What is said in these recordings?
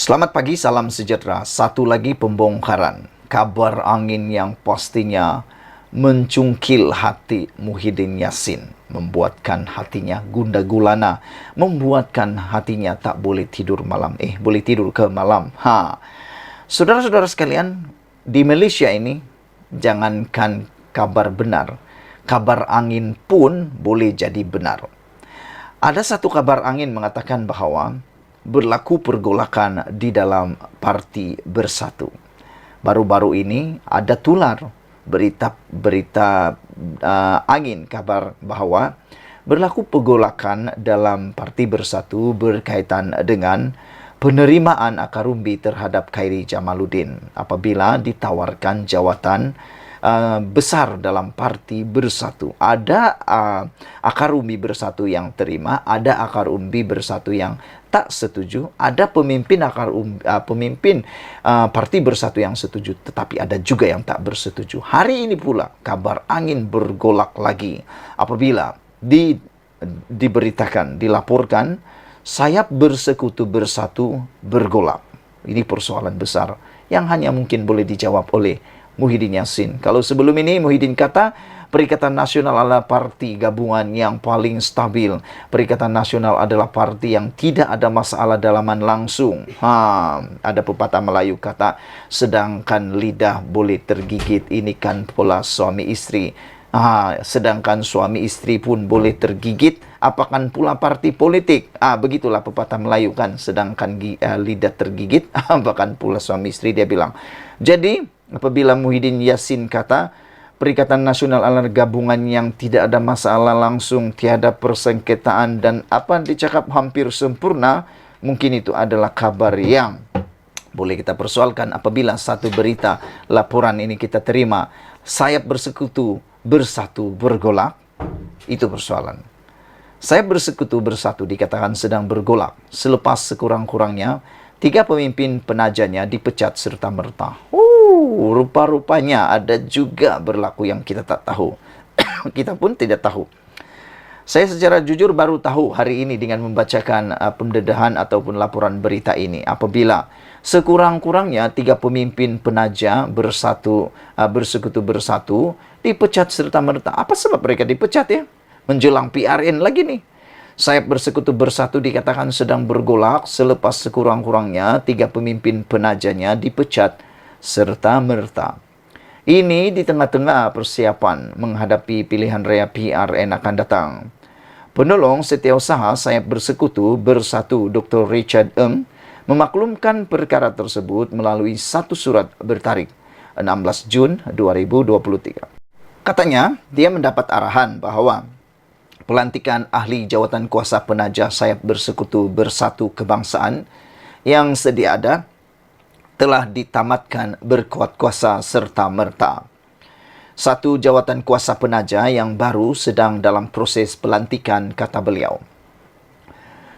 Selamat pagi, salam sejahtera. Satu lagi pembongkaran. Kabar angin yang pastinya mencungkil hati Muhyiddin Yassin. Membuatkan hatinya gundah gulana. Membuatkan hatinya tak boleh tidur malam. Boleh tidur ke malam. Saudara-saudara sekalian, di Malaysia ini, jangankan kabar benar, kabar angin pun boleh jadi benar. Ada satu kabar angin mengatakan bahawa berlaku pergolakan di dalam Parti Bersatu. Baru-baru ini ada tular berita angin kabar bahawa berlaku pergolakan dalam Parti Bersatu berkaitan dengan penerimaan akar umbi terhadap Khairi Jamaluddin apabila ditawarkan jawatan besar dalam Parti Bersatu. Ada akar umbi Bersatu yang terima, ada akar umbi Bersatu yang tak setuju, ada pemimpin Parti Bersatu yang setuju, tetapi ada juga yang tak bersetuju. Hari ini pula kabar angin bergolak lagi apabila diberitakan, dilaporkan sayap Bersekutu Bersatu bergolak. Ini persoalan besar yang hanya mungkin boleh dijawab oleh Muhyiddin Yassin. Kalau sebelum ini Muhyiddin kata Perikatan Nasional adalah parti gabungan yang paling stabil. Perikatan Nasional adalah parti yang tidak ada masalah dalaman langsung. Ada pepatah Melayu kata, sedangkan lidah boleh tergigit, ini kan pola suami istri. Sedangkan suami istri pun boleh tergigit, apakan pula parti politik. Begitulah pepatah Melayu kan, sedangkan lidah tergigit, apakan pula suami istri, dia bilang. Jadi apabila Muhyiddin Yassin kata Perikatan Nasional adalah gabungan yang tidak ada masalah langsung, tiada persengketaan dan apa dicakap hampir sempurna, mungkin itu adalah kabar yang boleh kita persoalkan apabila satu berita laporan ini kita terima, sayap Bersekutu Bersatu bergolak, itu persoalan. Sayap Bersekutu Bersatu dikatakan sedang bergolak selepas sekurang-kurangnya 3 pemimpin penajanya dipecat serta-merta. Rupa-rupanya ada juga berlaku yang kita tak tahu. Kita pun tidak tahu. Saya secara jujur baru tahu hari ini dengan membacakan pendedahan ataupun laporan berita ini. Apabila sekurang-kurangnya 3 pemimpin penaja Bersekutu Bersatu dipecat serta-merta. Apa sebab mereka dipecat ya? Menjelang PRN lagi nih. Sayap Bersekutu Bersatu dikatakan sedang bergolak selepas sekurang-kurangnya 3 pemimpin penajanya dipecat serta-merta. Ini di tengah-tengah persiapan menghadapi pilihan raya PRN akan datang. Penolong Setiausaha Sayap Bersekutu Bersatu Dr. Richard Ng memaklumkan perkara tersebut melalui satu surat bertarikh 16 Jun 2023. Katanya, dia mendapat arahan bahawa pelantikan ahli jawatan kuasa penaja Sayap Bersekutu Bersatu Kebangsaan yang sedia ada telah ditamatkan berkuat kuasa serta-merta. Satu jawatan kuasa penaja yang baru sedang dalam proses pelantikan, kata beliau.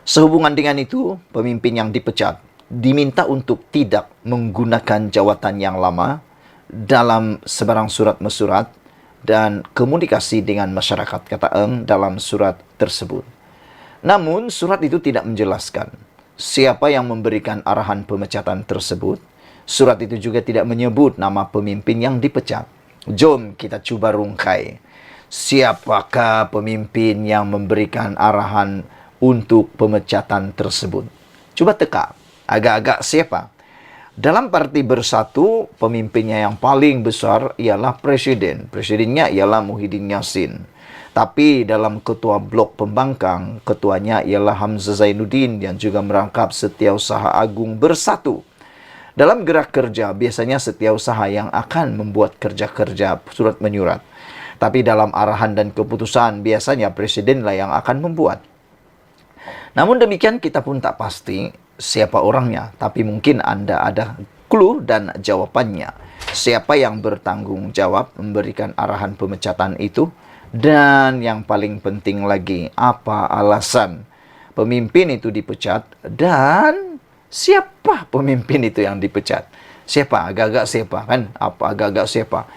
Sehubungan dengan itu, pemimpin yang dipecat diminta untuk tidak menggunakan jawatan yang lama dalam sebarang surat mesurat dan komunikasi dengan masyarakat, kata Ng dalam surat tersebut. Namun, surat itu tidak menjelaskan siapa yang memberikan arahan pemecatan tersebut. Surat itu juga tidak menyebut nama pemimpin yang dipecat. Jom kita cuba rungkai. Siapakah pemimpin yang memberikan arahan untuk pemecatan tersebut? Coba teka. Agak-agak siapa? Dalam Parti Bersatu, pemimpinnya yang paling besar ialah Presiden. Presidennya ialah Muhyiddin Yassin. Tapi dalam Ketua Blok Pembangkang, ketuanya ialah Hamzah Zainuddin yang juga merangkap Setiausaha Agung Bersatu. Dalam gerak kerja, biasanya setiausaha yang akan membuat kerja-kerja surat menyurat. Tapi dalam arahan dan keputusan, biasanya presidenlah yang akan membuat. Namun demikian, kita pun tak pasti siapa orangnya. Tapi mungkin Anda ada clue dan jawabannya. Siapa yang bertanggung jawab memberikan arahan pemecatan itu? Dan yang paling penting lagi, apa alasan pemimpin itu dipecat dan siapa pemimpin itu yang dipecat? Siapa? Agak-agak siapa kan? Apa agak-agak siapa?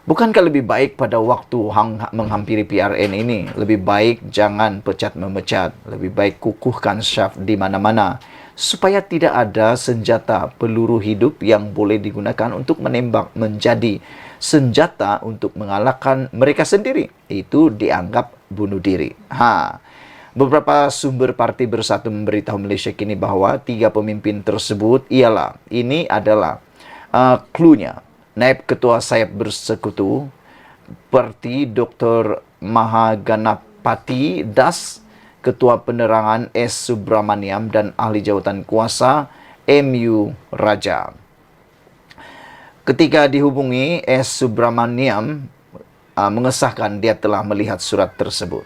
Bukankah lebih baik pada waktu menghampiri PRN ini, lebih baik jangan pecat-memecat, lebih baik kukuhkan syaf di mana-mana supaya tidak ada senjata peluru hidup yang boleh digunakan untuk menembak menjadi senjata untuk mengalahkan mereka sendiri. Itu dianggap bunuh diri. Beberapa sumber Parti Bersatu memberitahu Malaysia kini bahwa 3 pemimpin tersebut ini adalah cluenya. Naib Ketua Sayap Bersekutu Parti Dr. Mahaganapati Das, Ketua Penerangan S. Subramaniam dan Ahli Jawatan Kuasa M.U. Raja. Ketika dihubungi, S. Subramaniam mengesahkan dia telah melihat surat tersebut.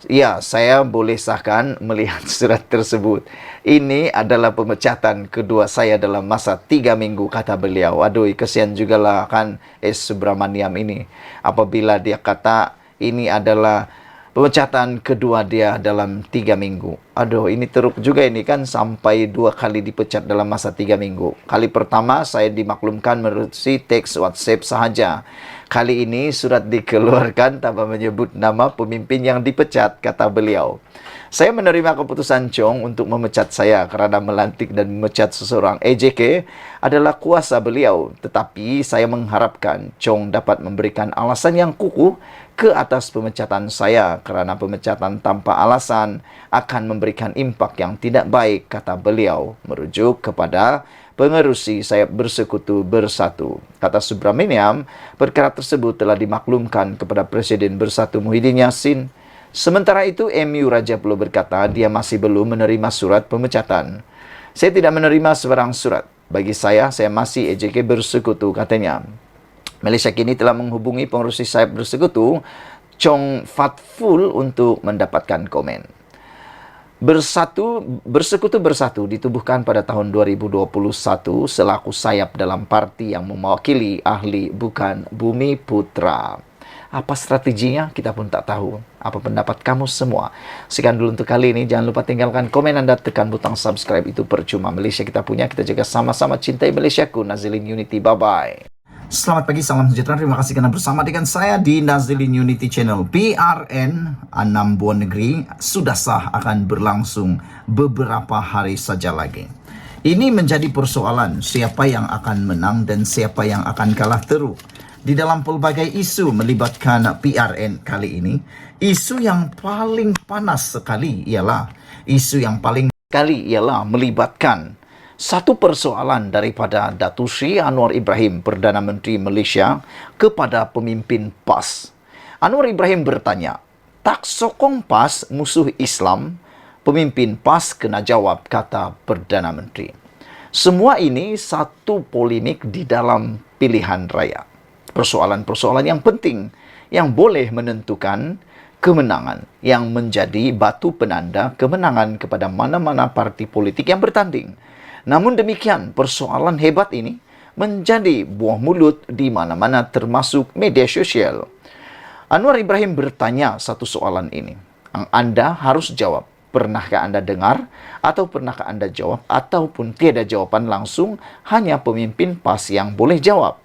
Ya, saya boleh sahkan melihat surat tersebut. Ini adalah pemecatan kedua saya dalam masa 3 minggu, kata beliau. Aduh, kesian jugalah kan S. Subramaniam ini. Apabila dia kata ini adalah pemecatan kedua dia dalam 3 minggu. Aduh, ini teruk juga ini kan, sampai 2 kali dipecat dalam masa 3 minggu. Kali pertama saya dimaklumkan melalui teks WhatsApp sahaja. Kali ini surat dikeluarkan tanpa menyebut nama pemimpin yang dipecat, kata beliau. Saya menerima keputusan Chong untuk memecat saya kerana melantik dan memecat seseorang. EJK adalah kuasa beliau. Tetapi saya mengharapkan Chong dapat memberikan alasan yang kukuh ke atas pemecatan saya kerana pemecatan tanpa alasan akan memberikan impak yang tidak baik, kata beliau, merujuk kepada pengerusi Sayap Bersekutu Bersatu. Kata Subramaniam, perkara tersebut telah dimaklumkan kepada Presiden Bersatu Muhyiddin Yassin. Sementara itu, M.U. Raja Pulau berkata dia masih belum menerima surat pemecatan. Saya tidak menerima sebarang surat. Bagi saya masih EJK Bersekutu, katanya. Malaysia kini telah menghubungi pengerusi Sayap Bersekutu, Chong Fat Ful, untuk mendapatkan komen. Bersekutu Bersatu ditubuhkan pada tahun 2021 selaku sayap dalam parti yang mewakili ahli bukan Bumi Putra. Apa strateginya? Kita pun tak tahu. Apa pendapat kamu semua? Sekian dulu untuk kali ini. Jangan lupa tinggalkan komen Anda, tekan butang subscribe. Itu percuma. Malaysia kita punya, kita jaga sama-sama. Cintai Malaysiaku. Nazilin Unity. Bye-bye. Selamat pagi, salam sejahtera. Terima kasih kerana bersama dengan saya di Nazilin Unity Channel. PRN 6 Buah Negeri sudah sah akan berlangsung beberapa hari saja lagi. Ini menjadi persoalan siapa yang akan menang dan siapa yang akan kalah teruk. Di dalam pelbagai isu melibatkan PRN kali ini, isu yang paling panas sekali ialah melibatkan satu persoalan daripada Datuk Seri Anwar Ibrahim, Perdana Menteri Malaysia, kepada pemimpin PAS. Anwar Ibrahim bertanya, tak sokong PAS musuh Islam? Pemimpin PAS kena jawab, kata Perdana Menteri. Semua ini satu polemik di dalam pilihan raya. Persoalan-persoalan yang penting yang boleh menentukan kemenangan, yang menjadi batu penanda kemenangan kepada mana-mana parti politik yang bertanding. Namun demikian, persoalan hebat ini menjadi buah mulut di mana-mana termasuk media sosial. Anwar Ibrahim bertanya satu soalan ini. Anda harus jawab. Pernahkah Anda dengar? Atau pernahkah Anda jawab? Ataupun tiada jawapan langsung, hanya pemimpin PAS yang boleh jawab.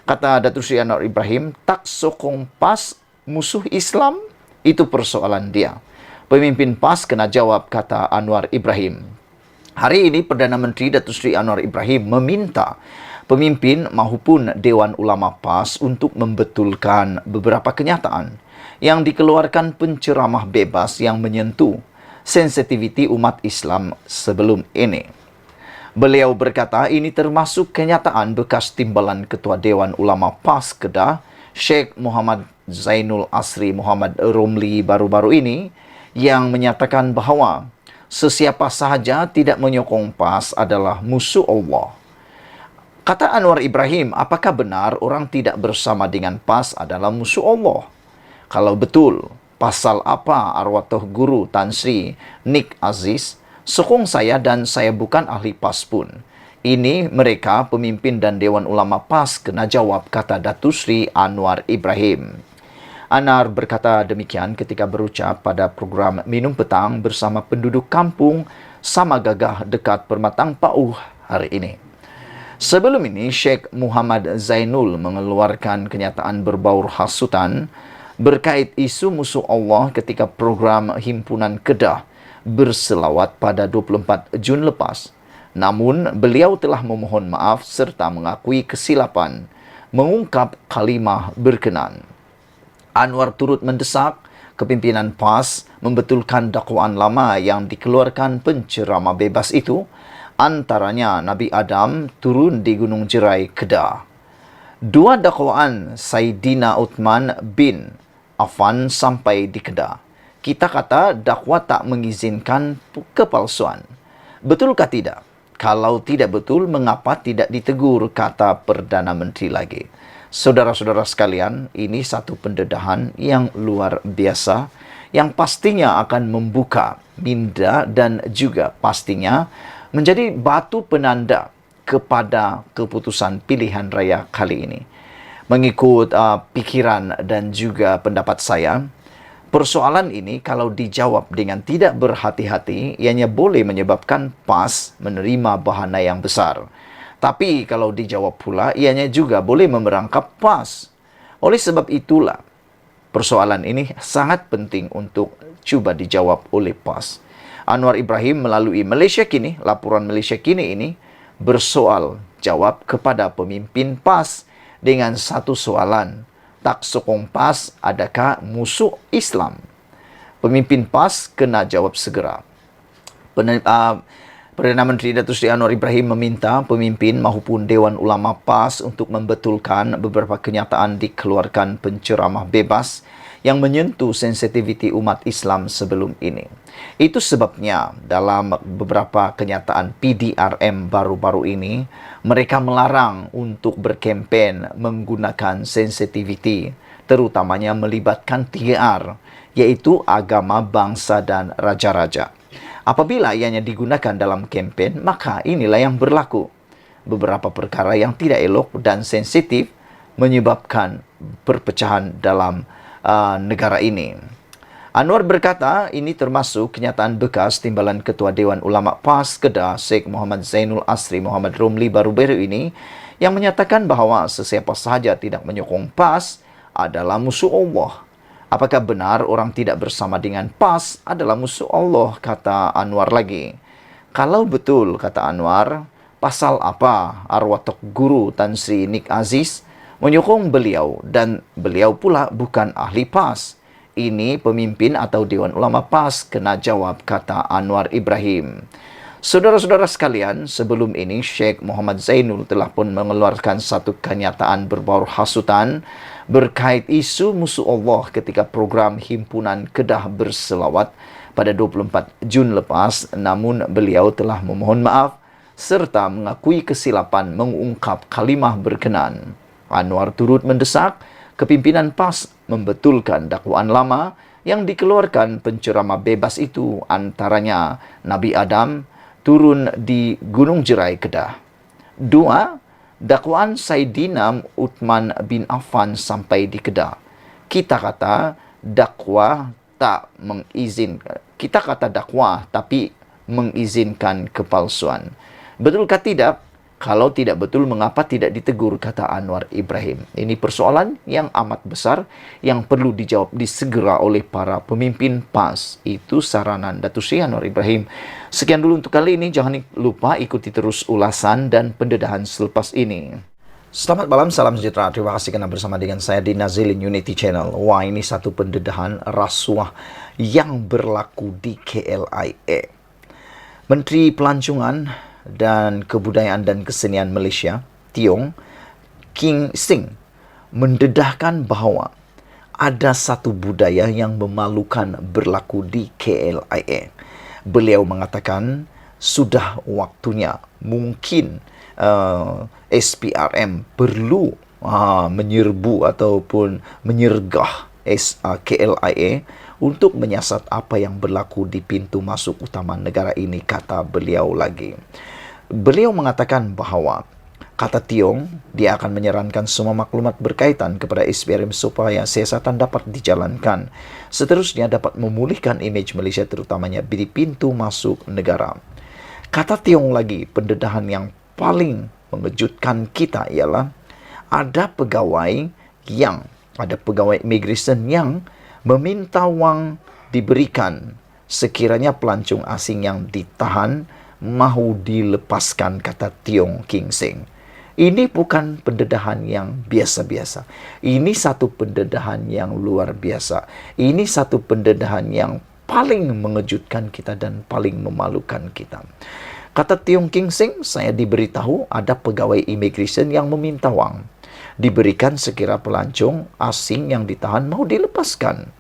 Kata Datuk Seri Anwar Ibrahim, tak sokong PAS musuh Islam? Itu persoalan dia. Pemimpin PAS kena jawab, kata Anwar Ibrahim. Hari ini Perdana Menteri Datuk Seri Anwar Ibrahim meminta pemimpin maupun Dewan Ulama PAS untuk membetulkan beberapa kenyataan yang dikeluarkan penceramah bebas yang menyentuh sensitiviti umat Islam sebelum ini. Beliau berkata ini termasuk kenyataan bekas timbalan Ketua Dewan Ulama PAS Kedah, Sheikh Muhammad Zainul Asri Muhammad Romli baru-baru ini, yang menyatakan bahawa sesiapa sahaja tidak menyokong PAS adalah musuh Allah. Kata Anwar Ibrahim, apakah benar orang tidak bersama dengan PAS adalah musuh Allah? Kalau betul, pasal apa arwah Tuh Guru Tan Sri Nik Aziz sokong saya dan saya bukan ahli PAS pun. Ini mereka pemimpin dan Dewan Ulama PAS kena jawab, kata Datuk Sri Anwar Ibrahim. Anar berkata demikian ketika berucap pada program Minum Petang bersama penduduk kampung Sama Gagah dekat Permatang Pauh hari ini. Sebelum ini, Sheikh Muhammad Zainul mengeluarkan kenyataan berbau hasutan berkait isu musuh Allah ketika program Himpunan Kedah berselawat pada 24 Jun lepas. Namun, beliau telah memohon maaf serta mengakui kesilapan, mengungkap kalimah berkenan. Anwar turut mendesak kepimpinan PAS membetulkan dakwaan lama yang dikeluarkan penceramah bebas itu, antaranya Nabi Adam turun di Gunung Jerai, Kedah. Dua dakwaan Saidina Uthman bin Affan sampai di Kedah. Kita kata dakwa tak mengizinkan kepalsuan. Betulkah tidak? Kalau tidak betul, mengapa tidak ditegur, kata Perdana Menteri lagi. Saudara-saudara sekalian, ini satu pendedahan yang luar biasa yang pastinya akan membuka minda dan juga pastinya menjadi batu penanda kepada keputusan pilihan raya kali ini. Mengikut pikiran dan juga pendapat saya, persoalan ini kalau dijawab dengan tidak berhati-hati, ianya boleh menyebabkan PAS menerima bahana yang besar. Tapi kalau dijawab pula, ianya juga boleh memerangkap PAS. Oleh sebab itulah, persoalan ini sangat penting untuk cuba dijawab oleh PAS. Anwar Ibrahim melalui Malaysia Kini, laporan Malaysia Kini ini bersoal jawab kepada pemimpin PAS dengan satu soalan. Tak sokong PAS, adakah musuh Islam? Pemimpin PAS kena jawab segera. Perdana Menteri Datuk Seri Anwar Ibrahim meminta pemimpin maupun Dewan Ulama PAS untuk membetulkan beberapa kenyataan dikeluarkan penceramah bebas yang menyentuh sensitiviti umat Islam sebelum ini. Itu sebabnya dalam beberapa kenyataan PDRM baru-baru ini, mereka melarang untuk berkempen menggunakan sensitiviti, terutamanya melibatkan 3R, yaitu agama, bangsa dan raja-raja. Apabila ianya digunakan dalam kempen, maka inilah yang berlaku. Beberapa perkara yang tidak elok dan sensitif menyebabkan perpecahan dalam negara ini. Anwar berkata, ini termasuk kenyataan bekas Timbalan Ketua Dewan Ulama PAS Kedah, Sheikh Muhammad Zainul Asri Muhammad Romli baru-baru ini, yang menyatakan bahawa sesiapa sahaja tidak menyokong PAS adalah musuh Allah. Apakah benar orang tidak bersama dengan PAS adalah musuh Allah, kata Anwar lagi. Kalau betul, kata Anwar, pasal apa arwah Tok Guru Tan Sri Nik Aziz menyokong beliau dan beliau pula bukan ahli PAS? Ini pemimpin atau Dewan Ulama PAS kena jawab, kata Anwar Ibrahim. Saudara-saudara sekalian, sebelum ini Sheikh Muhammad Zainul telah pun mengeluarkan satu kenyataan berbau hasutan berkait isu musuh Allah ketika program Himpunan Kedah Berselawat pada 24 Jun lepas, namun beliau telah memohon maaf serta mengakui kesilapan mengungkap kalimah berkenan. Anwar turut mendesak kepimpinan PAS membetulkan dakwaan lama yang dikeluarkan penceramah bebas itu, antaranya Nabi Adam turun di Gunung Jerai, Kedah. 2. Dakwaan Saidina Uthman bin Affan sampai di Kedah. Kita kata dakwah tapi mengizinkan kepalsuan. Betulkah tidak? Kalau tidak betul, mengapa tidak ditegur, kata Anwar Ibrahim. Ini persoalan yang amat besar yang perlu dijawab disegera oleh para pemimpin PAS. Itu saranan Datuk Seri Anwar Ibrahim. Sekian dulu untuk kali ini. Jangan lupa ikuti terus ulasan dan pendedahan selepas ini. Selamat malam, salam sejahtera. Terima kasih kerana bersama dengan saya di Nazilin Unity Channel. Wah, ini satu pendedahan rasuah yang berlaku di KLIA. Menteri Pelancongan dan Kebudayaan dan Kesenian Malaysia, Tiong King Sing, mendedahkan bahawa ada satu budaya yang memalukan berlaku di KLIA. Beliau mengatakan sudah waktunya mungkin SPRM perlu menyerbu ataupun menyergah KLIA untuk menyiasat apa yang berlaku di pintu masuk utama negara ini, kata beliau lagi. Beliau mengatakan bahawa, kata Tiong, dia akan menyarankan semua maklumat berkaitan kepada SPRM supaya siasatan dapat dijalankan. Seterusnya dapat memulihkan imej Malaysia terutamanya di pintu masuk negara. Kata Tiong lagi, pendedahan yang paling mengejutkan kita ialah ada pegawai immigration yang meminta wang diberikan sekiranya pelancong asing yang ditahan mahu dilepaskan, kata Tiong King Seng. Ini bukan pendedahan yang biasa-biasa. Ini satu pendedahan yang luar biasa. Ini satu pendedahan yang paling mengejutkan kita dan paling memalukan kita. Kata Tiong King Seng, saya diberitahu ada pegawai immigration yang meminta wang. Diberikan sekira pelancong asing yang ditahan mau dilepaskan.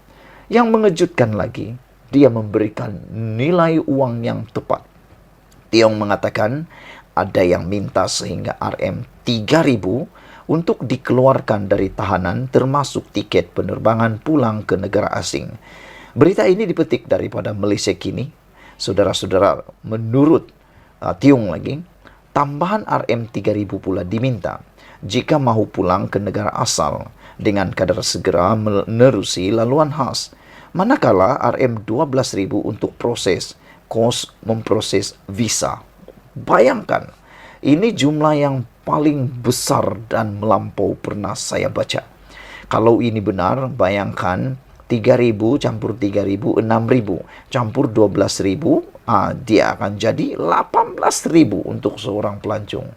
Yang mengejutkan lagi, dia memberikan nilai uang yang tepat. Tiong mengatakan, ada yang minta sehingga Rm3.000 untuk dikeluarkan dari tahanan termasuk tiket penerbangan pulang ke negara asing. Berita ini dipetik daripada Malaysia Kini. Saudara-saudara, menurut Tiong lagi, tambahan Rm3.000 pula diminta jika mahu pulang ke negara asal dengan kadar segera menerusi laluan khas. Manakala Rm12.000 untuk kos memproses visa. Bayangkan, ini jumlah yang paling besar dan melampau pernah saya baca. Kalau ini benar, bayangkan 3.000 campur 3.000, 6.000 campur 12.000, dia akan jadi 18.000 untuk seorang pelancong.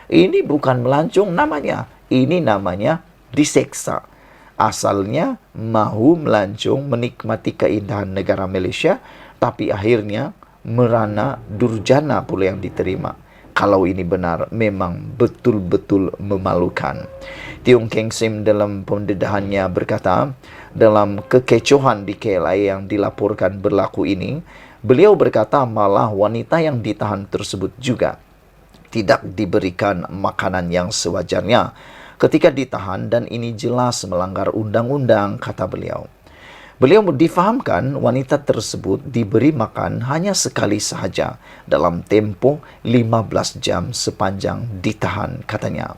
Ini bukan melancong namanya, ini namanya diseksa. Asalnya mahu melancong menikmati keindahan negara Malaysia, tapi akhirnya merana durjana pula yang diterima. Kalau ini benar, memang betul-betul memalukan. Tiong King Seng dalam pendedahannya berkata, dalam kekecohan di KLIA yang dilaporkan berlaku ini, beliau berkata malah wanita yang ditahan tersebut juga tidak diberikan makanan yang sewajarnya ketika ditahan, dan ini jelas melanggar undang-undang, kata beliau. Beliau difahamkan wanita tersebut diberi makan hanya sekali sahaja dalam tempoh 15 jam sepanjang ditahan, katanya.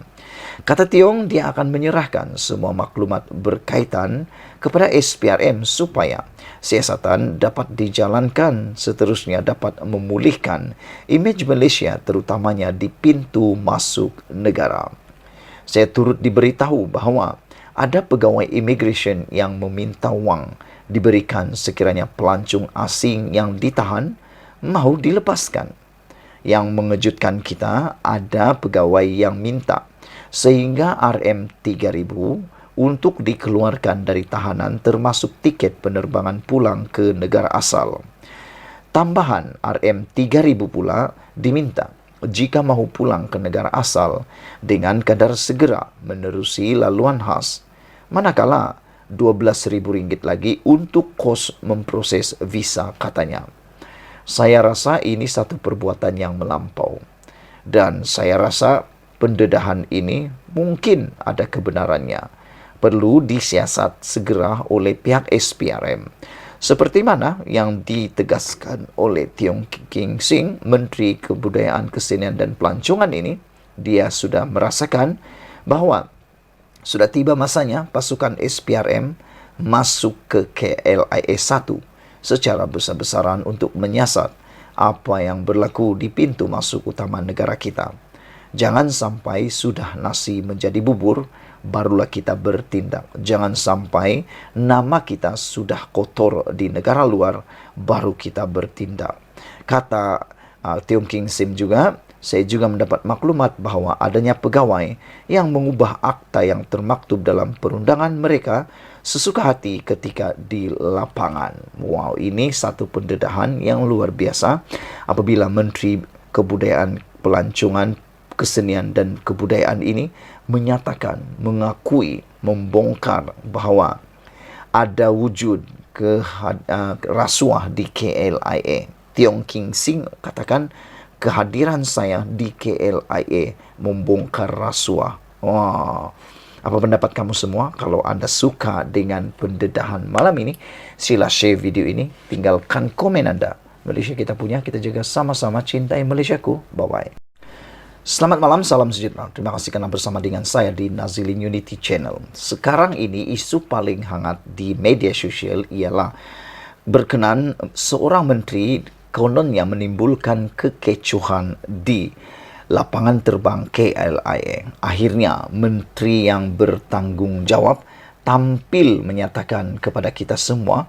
Kata Tiong, dia akan menyerahkan semua maklumat berkaitan kepada SPRM supaya siasatan dapat dijalankan, seterusnya dapat memulihkan imej Malaysia terutamanya di pintu masuk negara. Saya turut diberitahu bahawa ada pegawai immigration yang meminta wang diberikan sekiranya pelancong asing yang ditahan mahu dilepaskan. Yang mengejutkan kita, ada pegawai yang minta sehingga Rm3.000 untuk dikeluarkan dari tahanan termasuk tiket penerbangan pulang ke negara asal. Tambahan Rm3.000 pula diminta jika mahu pulang ke negara asal dengan kadar segera menerusi laluan khas. Manakala RM12.000 lagi untuk kos memproses visa, katanya. Saya rasa ini satu perbuatan yang melampau. Dan saya rasa pendedahan ini mungkin ada kebenarannya. Perlu disiasat segera oleh pihak SPRM. Seperti mana yang ditegaskan oleh Tiong King Seng, Menteri Kebudayaan, Kesenian dan Pelancongan ini, dia sudah merasakan bahawa sudah tiba masanya pasukan SPRM masuk ke KLIA 1 secara besar-besaran untuk menyiasat apa yang berlaku di pintu masuk utama negara kita. Jangan sampai sudah nasi menjadi bubur, barulah kita bertindak. Jangan sampai nama kita sudah kotor di negara luar, baru kita bertindak. Kata Tiong King Seng juga, saya juga mendapat maklumat bahawa adanya pegawai yang mengubah akta yang termaktub dalam perundangan mereka sesuka hati ketika di lapangan. Wow, ini satu pendedahan yang luar biasa apabila Menteri Kebudayaan, Pelancongan, Kesenian dan Kebudayaan ini menyatakan, mengakui, membongkar bahawa ada wujud rasuah di KLIA. Tiong King Seng katakan, kehadiran saya di KLIA membongkar rasuah. Wah, apa pendapat kamu semua? Kalau anda suka dengan pendedahan malam ini, sila share video ini, tinggalkan komen anda. Malaysia kita punya, kita juga sama-sama cintai Malaysiaku. Bye-bye. Selamat malam, salam sejahtera. Terima kasih kerana bersama dengan saya di Nazilin Unity Channel. Sekarang ini isu paling hangat di media sosial ialah berkenaan seorang menteri kononnya menimbulkan kekecohan di lapangan terbang KLIA. Akhirnya, menteri yang bertanggungjawab tampil menyatakan kepada kita semua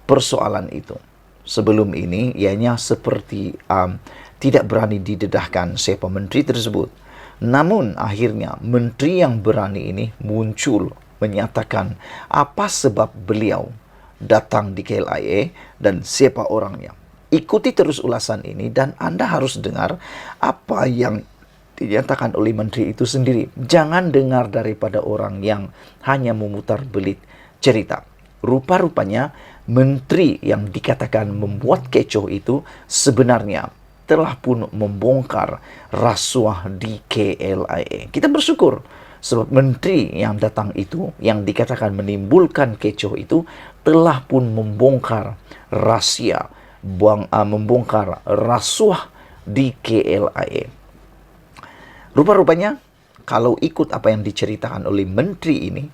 persoalan itu. Sebelum ini, ianya seperti tidak berani didedahkan siapa menteri tersebut. Namun akhirnya menteri yang berani ini muncul menyatakan apa sebab beliau datang di KLIA dan siapa orangnya. Ikuti terus ulasan ini dan Anda harus dengar apa yang dinyatakan oleh menteri itu sendiri. Jangan dengar daripada orang yang hanya memutar belit cerita. Rupa-rupanya menteri yang dikatakan membuat kecoh itu sebenarnya telah pun membongkar rasuah di KLIA. Kita bersyukur sebab menteri yang datang itu, yang dikatakan menimbulkan kecoh itu, telah pun membongkar rahasia, membongkar rasuah di KLIA. Rupa-rupanya, kalau ikut apa yang diceritakan oleh menteri ini,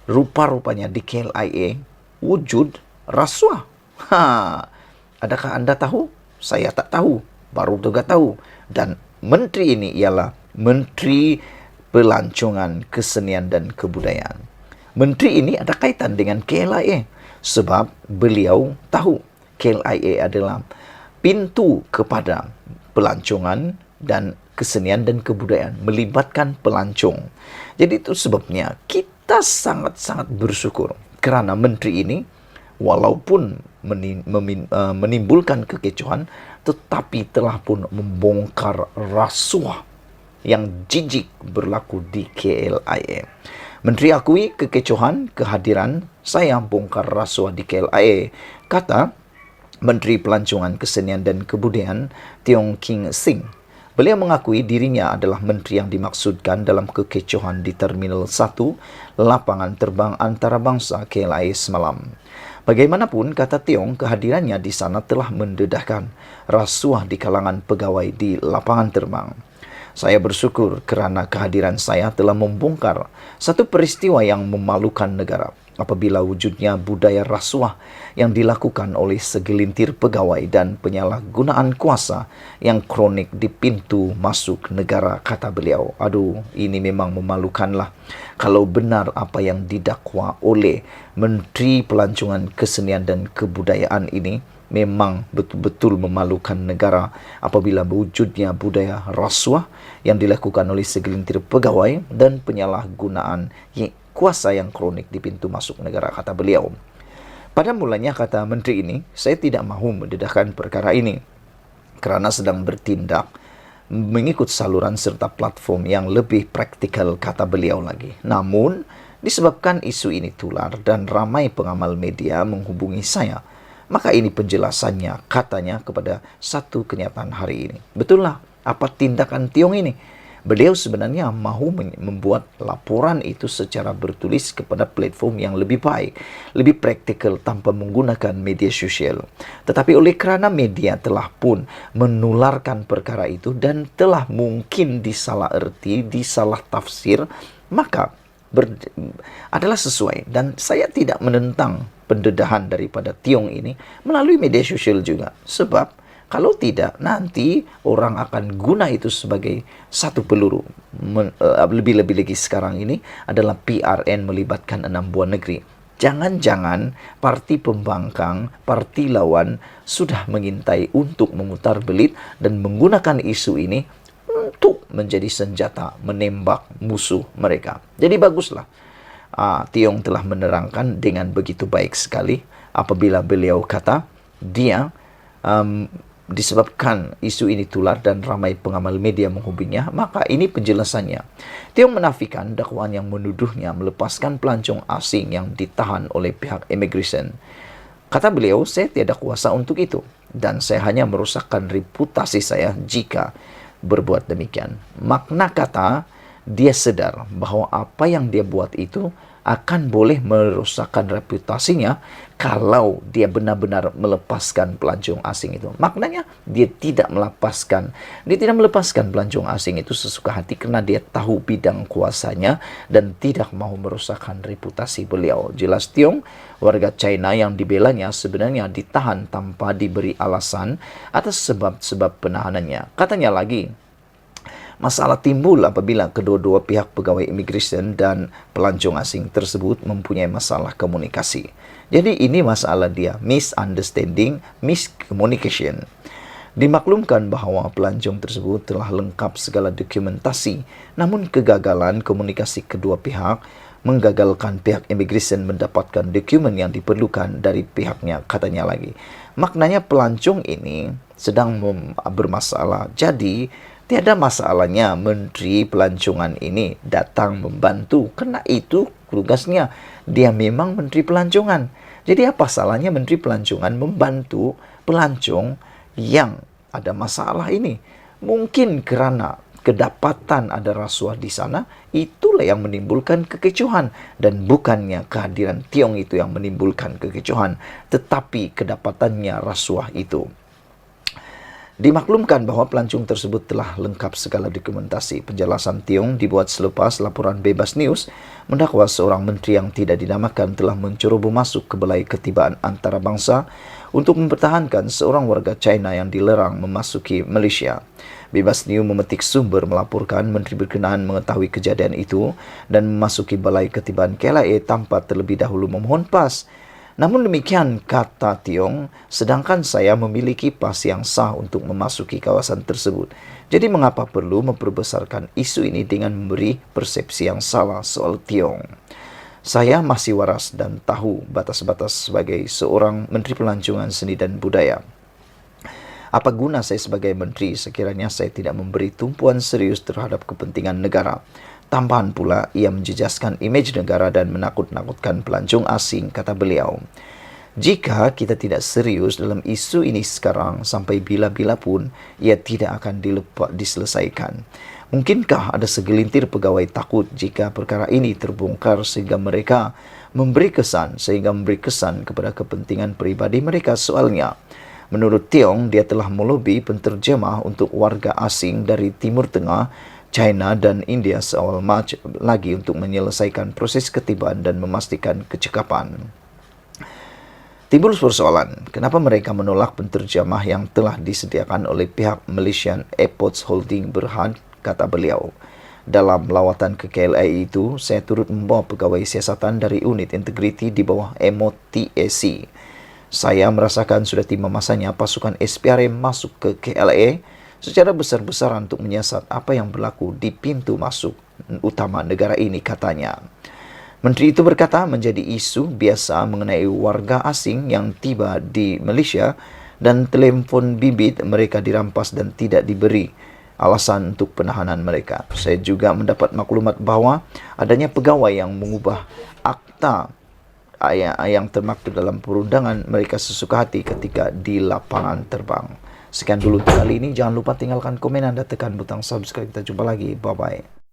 rupa-rupanya di KLIA wujud rasuah. Adakah Anda tahu? Saya tak tahu. Baru juga tahu. Dan menteri ini ialah Menteri Pelancongan Kesenian dan Kebudayaan. Menteri ini ada kaitan dengan KLIA sebab beliau tahu KLIA adalah pintu kepada pelancongan dan kesenian dan kebudayaan, melibatkan pelancong. Jadi itu sebabnya kita sangat-sangat bersyukur kerana menteri ini walaupun menimbulkan kekecohan, tetapi telah pun membongkar rasuah yang jijik berlaku di KLIA. Menteri akui kekecohan kehadiran saya bongkar rasuah di KLIA, kata Menteri Pelancongan Kesenian dan Kebudayaan Tiong King Sing. Beliau mengakui dirinya adalah menteri yang dimaksudkan dalam kekecohan di Terminal 1 lapangan terbang antarabangsa KLIA semalam. Bagaimanapun, kata Tiong, kehadirannya di sana telah mendedahkan rasuah di kalangan pegawai di lapangan terbang. Saya bersyukur kerana kehadiran saya telah membongkar satu peristiwa yang memalukan negara apabila wujudnya budaya rasuah yang dilakukan oleh segelintir pegawai dan penyalahgunaan kuasa yang kronik di pintu masuk negara, kata beliau. Aduh, ini memang memalukanlah kalau benar apa yang didakwa oleh Menteri Pelancongan Kesenian dan Kebudayaan ini. Memang betul-betul memalukan negara apabila wujudnya budaya rasuah yang dilakukan oleh segelintir pegawai dan penyalahgunaan kuasa yang kronik di pintu masuk negara, kata beliau. Pada mulanya, kata menteri ini, saya tidak mahu mendedahkan perkara ini kerana sedang bertindak mengikut saluran serta platform yang lebih praktikal, kata beliau lagi. Namun, disebabkan isu ini tular dan ramai pengamal media menghubungi saya, maka ini penjelasannya, katanya, kepada satu kenyataan hari ini. Betul lah, apa tindakan Tiong ini? Beliau sebenarnya mahu membuat laporan itu secara bertulis kepada platform yang lebih baik, lebih praktikal tanpa menggunakan media sosial. Tetapi oleh kerana media telah pun menularkan perkara itu dan telah mungkin disalah erti, disalah tafsir, maka adalah sesuai. Dan saya tidak menentang pendedahan daripada Tiong ini melalui media sosial juga. Sebab kalau tidak, nanti orang akan guna itu sebagai satu peluru. Lebih-lebih lagi sekarang ini adalah PRN melibatkan 6 buah negeri. Jangan-jangan parti pembangkang, parti lawan sudah mengintai untuk memutar belit dan menggunakan isu ini untuk menjadi senjata menembak musuh mereka. Jadi baguslah. Tiong telah menerangkan dengan begitu baik sekali apabila beliau kata dia disebabkan isu ini tular dan ramai pengamal media menghubunginya, maka ini penjelasannya. Tiong menafikan dakwaan yang menuduhnya melepaskan pelancong asing yang ditahan oleh pihak imigresen. Kata beliau, saya tiada kuasa untuk itu dan saya hanya merosakkan reputasi saya jika berbuat demikian. Makna kata, dia sedar bahawa apa yang dia buat itu akan boleh merosakkan reputasinya kalau dia benar-benar melepaskan pelancong asing itu. Maknanya dia tidak melepaskan pelancong asing itu sesuka hati kerana dia tahu bidang kuasanya dan tidak mahu merosakkan reputasi beliau. Jelas Tiong, warga China yang dibelanya sebenarnya ditahan tanpa diberi alasan atas sebab-sebab penahanannya. Katanya lagi, masalah timbul apabila kedua-dua pihak pegawai imigresen dan pelancong asing tersebut mempunyai masalah komunikasi. Jadi ini masalah dia, misunderstanding, miscommunication. Dimaklumkan bahawa pelancong tersebut telah lengkap segala dokumentasi, namun kegagalan komunikasi kedua pihak menggagalkan pihak imigresen mendapatkan dokumen yang diperlukan dari pihaknya, katanya lagi. Maknanya pelancong ini sedang bermasalah. Jadi, tiada masalahnya Menteri Pelancongan ini datang membantu. Karena itu tugasnya. Dia memang Menteri Pelancongan. Jadi apa salahnya Menteri Pelancongan membantu pelancong yang ada masalah ini? Mungkin karena kedapatan ada rasuah di sana, itulah yang menimbulkan kekecohan. Dan bukannya kehadiran Tiong itu yang menimbulkan kekecohan, tetapi kedapatannya rasuah itu. Dimaklumkan bahawa pelancong tersebut telah lengkap segala dokumentasi. Penjelasan Tiong dibuat selepas laporan Bebas News mendakwa seorang menteri yang tidak dinamakan telah menceroboh masuk ke Balai Ketibaan Antarabangsa untuk mempertahankan seorang warga China yang dilarang memasuki Malaysia. Bebas News memetik sumber melaporkan menteri berkenaan mengetahui kejadian itu dan memasuki Balai Ketibaan KLIA tanpa terlebih dahulu memohon pas. Namun demikian, kata Tiong, sedangkan saya memiliki pas yang sah untuk memasuki kawasan tersebut. Jadi mengapa perlu memperbesarkan isu ini dengan memberi persepsi yang salah soal Tiong? Saya masih waras dan tahu batas-batas sebagai seorang Menteri Pelancongan Seni dan Budaya. Apa guna saya sebagai menteri sekiranya saya tidak memberi tumpuan serius terhadap kepentingan negara? Tambahan pula, ia menjejaskan imej negara dan menakut-nakutkan pelancong asing, kata beliau. Jika kita tidak serius dalam isu ini sekarang, sampai bila-bila pun ia tidak akan diselesaikan. Mungkinkah ada segelintir pegawai takut jika perkara ini terbongkar sehingga mereka memberi kesan kepada kepentingan peribadi mereka soalnya? Menurut Tiong, dia telah melobi penterjemah untuk warga asing dari Timur Tengah, China dan India seawal Mac lagi untuk menyelesaikan proses ketibaan dan memastikan kecekapan. Timbul persoalan, kenapa mereka menolak penterjemah yang telah disediakan oleh pihak Malaysian Airports Holding Berhad, kata beliau. Dalam lawatan ke KLIA itu, saya turut membawa pegawai siasatan dari unit integriti di bawah MOTAC. Saya merasakan sudah tiba masanya pasukan SPRM masuk ke KLIA secara besar-besaran untuk menyiasat apa yang berlaku di pintu masuk utama negara ini, katanya. Menteri itu berkata menjadi isu biasa mengenai warga asing yang tiba di Malaysia dan telefon bimbit mereka dirampas dan tidak diberi alasan untuk penahanan mereka. Saya juga mendapat maklumat bahawa adanya pegawai yang mengubah akta yang termaktub dalam perundangan mereka sesuka hati ketika di lapangan terbang. Sekian dulu untuk kali ini. Jangan lupa tinggalkan komen dan tekan butang subscribe. Kita jumpa lagi. Bye-bye.